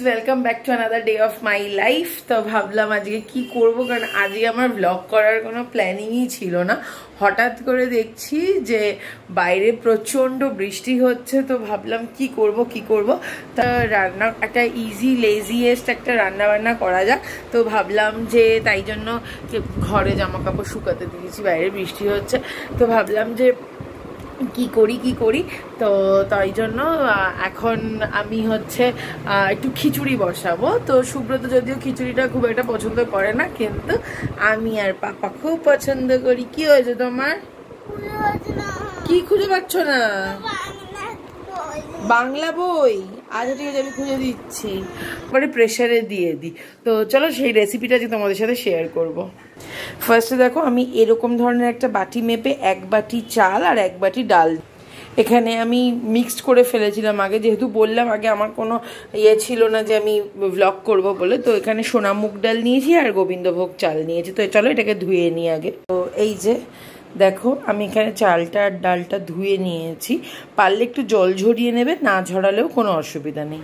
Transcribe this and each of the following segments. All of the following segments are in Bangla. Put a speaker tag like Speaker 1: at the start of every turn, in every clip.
Speaker 1: Welcome back to another day of my life. तो भाबलाम आज के की करब, कारण आज আমার ব্লগ করার কোনো প্ল্যানিংই ছিল না। হঠাৎ করে দেখছি যে বাইরে প্রচন্ড বৃষ্টি হচ্ছে, তো ভাবলাম কি করব। তা রান্না একটা ইজি লেজিয়েস্ট একটা রান্না বান্না করা যাক। তো ভাবলাম যে তাই জন্য ঘরে জামা কাপড় শুকাতে দিয়েছি, বাইরে বৃষ্টি হচ্ছে। তো ভাবলাম যে কি করি তো তাই জন্য এখন আমি হচ্ছে একটু খিচুড়ি বসাবো। তো সুব্রত যদিও খিচুড়িটা খুব একটা পছন্দ করে না, কিন্তু আমি আর পাপা খুব পছন্দ করি। কি হয়েছে তোমার? কি খুঁজে পাচ্ছ না? বাংলা বই? আচ্ছা ঠিক আছে, আমি খুঁজে দিচ্ছি, পরে প্রেসারে দিয়ে দিই। তো চলো সেই রেসিপিটা যে তোমাদের সাথে শেয়ার করব। ফার্স্টে দেখো, আমি এরকম ধরনের একটা বাটি মেপে 1 বাটি চাল আর 1 বাটি ডাল এখানে আমি মিক্সড করে ফেলেছিলাম আগে, যেহেতু বললাম আগে আমার কোনো ইয়ে ছিল না যে আমি ভ্লগ করব বলে। তো এখানে সোনা মুগ ডাল নিয়েছি আর গোবিন্দভোগ চাল নিয়েছি। তো চলো এটাকে ধুয়ে নিই আগে। তো এই যে দেখো, আমি এখানে চালটা আর ডালটা ধুয়ে নিয়েছি। পারলে একটু জল ঝরিয়ে নেবে, না ঝরালেও কোনো অসুবিধা নেই।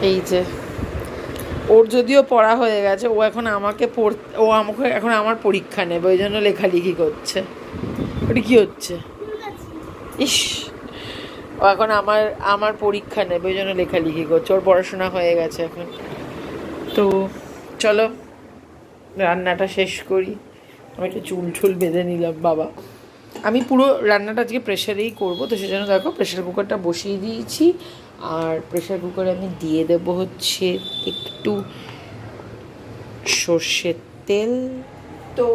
Speaker 1: এই যে ওর যদিও পড়া হয়ে গেছে, ও এখন আমাকে এখন আমার পরীক্ষা নেবে, ওই জন্য লেখালেখি করছে। ওটা কি হচ্ছে? ইস, ও এখন আমার পরীক্ষা নেবে, ওই জন্য লেখালেখি করছে। ওর পড়াশোনা হয়ে গেছে এখন। তো চলো রান্নাটা শেষ করি। আমি একটা চুল বেঁধে নিলাম বাবা। আমি পুরো রান্নাটা আজকে প্রেশারেই করবো, তো সেজন্য দেখো প্রেশার কুকারটা বসিয়ে দিয়েছি। আর প্রেশার কুকারে আমি দিয়ে দেবো হচ্ছে একটু সর্ষের তেল। তো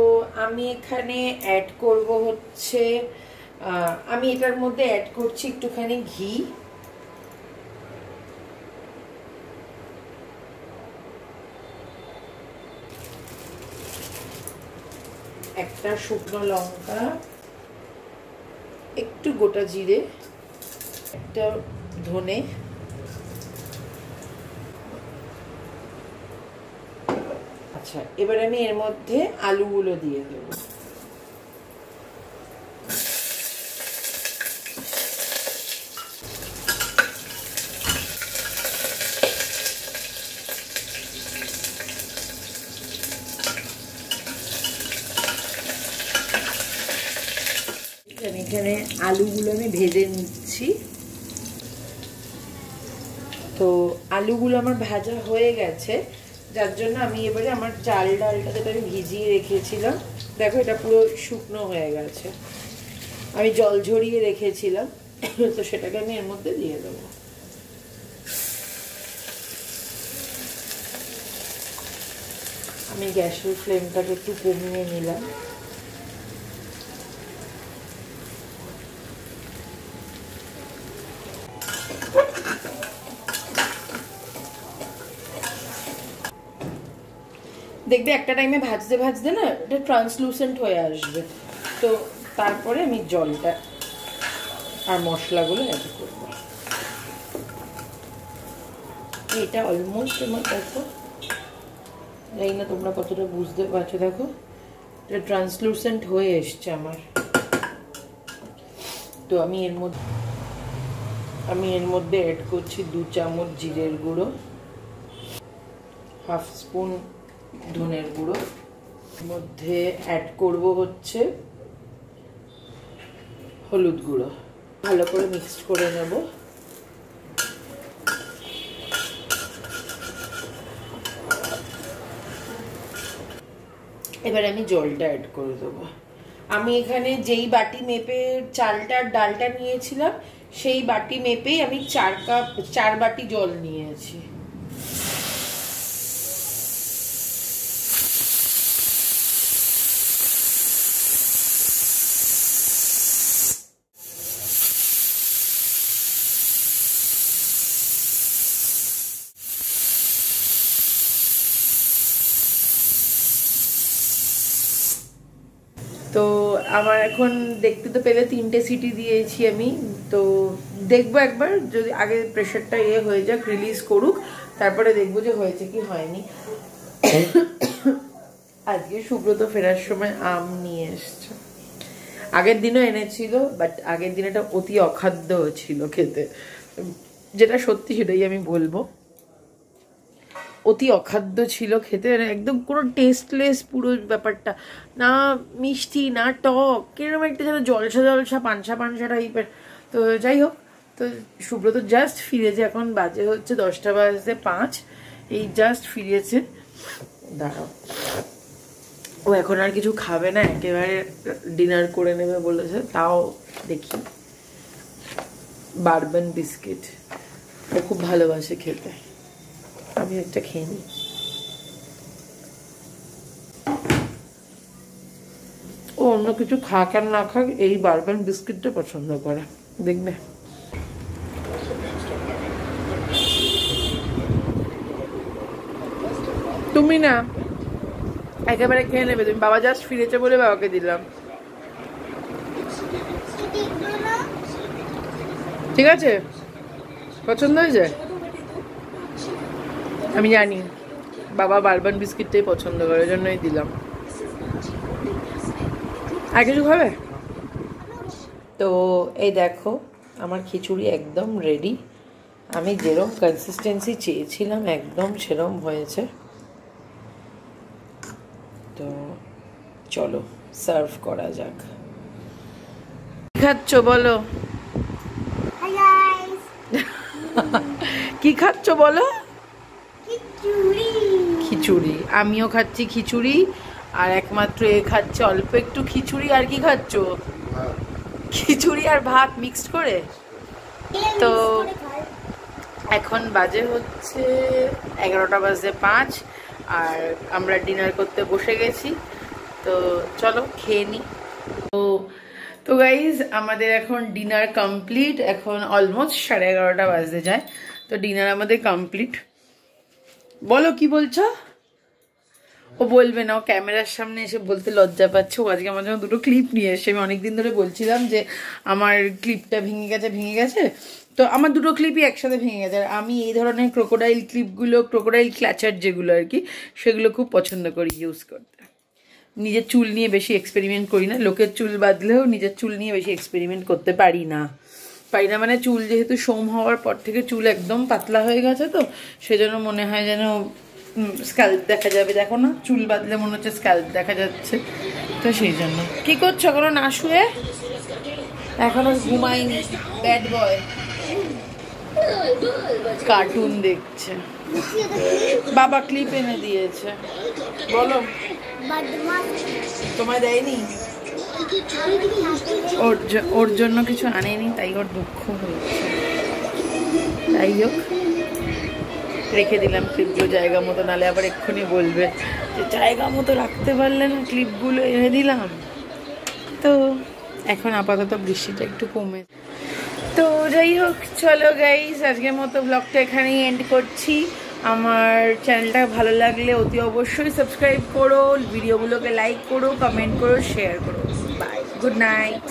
Speaker 1: আমি এখানে অ্যাড করব হচ্ছে আমি এটার মধ্যে অ্যাড করছি একটুখানি ঘি, একটা শুকনো লঙ্কা, একটু গোটা জিরে, একটা ধনে, আচ্ছা এবার আমি এর মধ্যে আলুগুলো দিয়ে দেবো। এখানে আলুগুলো আমি ভেজে নিচ্ছি। তো আলুগুলো আমার ভাজা হয়ে গেছে, যার জন্য আমি এবারে আমার চাল ডালটা যেটা আমি ভিজিয়ে রেখেছিলাম, দেখো এটা পুরো শুকনো হয়ে গেছে, আমি জল ঝরিয়ে রেখেছিলাম। তো সেটাকে আমি এর মধ্যে দিয়ে দেবো। আমি গ্যাসের ফ্লেমটাকে একটু কমিয়ে নিলাম। দেখবে একটা টাইমে ভাজতে না এটা ট্রান্সলুসেন্ট হয়ে আসবে। তো তারপরে আমি জলটা আর মশলাগুলো অ্যাড করবো। এটা অলমোস্ট আমার দেখো, জানি না তোমরা কতটা বুঝতে পারছো, দেখো এটা ট্রান্সলুসেন্ট হয়ে এসছে আমার। তো আমি এর মধ্যে অ্যাড করছি 2 চামচ জিরের গুঁড়ো, 1/2 স্পুন ধনের গুঁড়ো, মধ্যে অ্যাড করব হচ্ছে হলুদ গুঁড়ো। ভালো করে মিক্সড করে নেব। এবার আমি জলটা অ্যাড করে দেবো। আমি এখানে যেই বাটি মেপে চালটা ডালটা নিয়েছিলাম, সেই বাটি মেপেই আমি 4 বাটি জল নিয়েছি। আমার এখন দেখতে তো পেলে 3টে সিটি দিয়েছি আমি, তো দেখবো একবার যদি আগে প্রেশারটা হয়ে যাক, রিলিজ করুক, তারপরে দেখবো যে হয়েছে কি হয়নি। আজকে সুব্রত ফেরার সময় আম নিয়ে এসছে, আগের দিনও এনেছিল, বাট আগের দিন এটা অতি অখাদ্য ছিল খেতে, যেটা সত্যি সেটাই আমি বলবো, অতি অখাদ্য ছিল খেতে, একদম কোনো টেস্টলেস পুরো ব্যাপারটা, না মিষ্টি না টক, কিরকম একটা যেন জলসা জলসা পানসা পানসা টাইপের। তো যাই হোক, তো সুব্রত জাস্ট ফিরেছে, এখন বাজে হচ্ছে 10:05, এই জাস্ট ফিরেছে। দাঁড়াও, ও এখন আর কিছু খাবে না, একেবারে ডিনার করে নেবে বলেছে, তাও দেখি। বারবান বিস্কিট ও খুব ভালোবাসে খেতে, আমি একটা খেয়ে নিই। ও অন্য কিছু খাক আর না খাক, এই বারবান বিস্কিটটা পছন্দ করে, দেখবে। তুমি না একেবারে খেয়ে নেবে তুমি, বাবা জাস্ট ফিরেছে বলে বাবাকে দিলাম, ঠিক আছে? পছন্দ হয়েছে? আমি জানি বাবা বারবান বিস্কিটটাই পছন্দ করে, ওই জন্যই দিলাম। আর কিছু খাবে? তো এই দেখো আমার খিচুড়ি একদম রেডি, আমি যেরকম কনসিস্টেন্সি চেয়েছিলাম একদম সেরকম হয়েছে। তো চলো সার্ভ করা যাক। কি খাচ্ছ বলো? কি খাচ্ছ বলো? খিচুড়ি। আমিও খাচ্ছি খিচুড়ি, আর একমাত্র এ খাচ্ছে অল্প একটু খিচুড়ি। আর কি খাচ্ছ? খিচুড়ি আর ভাত মিক্সড করে। তো এখন বাজে হচ্ছে 11:05, আর আমরা ডিনার করতে বসে গেছি। তো চলো খেয়ে নিই। তো গাইজ আমাদের এখন ডিনার কমপ্লিট, এখন অলমোস্ট 11:30 বাজতে যায়। তো ডিনার আমাদের কমপ্লিট। বলো কি বলছো? ও বলবে না, ও ক্যামেরার সামনে এসে বলতে লজ্জা পাচ্ছে। ও আজকে আমার জন্য 2টো ক্লিপ নিয়ে এসে, আমি অনেকদিন ধরে বলছিলাম যে আমার ক্লিপটা ভেঙে গেছে, তো আমার 2টো ক্লিপই একসাথে ভেঙে গেছে। আর আমি এই ধরনের ক্রোকোডাইল ক্লিপগুলো, ক্রোকোডাইল ক্ল্যাচার যেগুলো আর কি, সেগুলো খুব পছন্দ করি ইউজ করতে। নিজের চুল নিয়ে বেশি এক্সপেরিমেন্ট করি না, লোকের চুল বাদলেও নিজের চুল নিয়ে বেশি এক্সপেরিমেন্ট করতে পারি না। মানে চুল যেহেতু সোম হওয়ার পর থেকে চুল একদম পাতলা হয়ে গেছে, তো সেজন্য মনে হয় যেন স্ক্যাল্প দেখা যাবে। দেখো না, চুল বাদলে মনে হচ্ছে স্ক্যাল্প দেখা যাচ্ছে, তো সেই জন্য। কি করছো এখনো না শুয়ে? এখনো ঘুমাইনি, ব্যাড বয়, কার্টুন দেখছে। বাবা ক্লিপ এনে দিয়েছে। বলো, তোমায় দেয়নি? ওর জন্য কিছু আনেনি, তাই ওর দুঃখ হয়েছে। তাই হোক, রেখে দিলাম ক্লিপগুলো জায়গা মতো, নালে আবার এক্ষুনি বলবে যে জায়গা মতো রাখতে পারলে না, ক্লিপগুলো এনে দিলাম। তো এখন আপাতত বৃষ্টিটা একটু কমে। তো যাই হোক, চলো গাইস আজকের মতো ব্লগটা এখানেই এন্ড করছি। আমার চ্যানেলটা ভালো লাগলে অতি অবশ্যই সাবস্ক্রাইব করো, ভিডিওগুলোকে লাইক করো, কমেন্ট করো, শেয়ার করো। Bye, good night.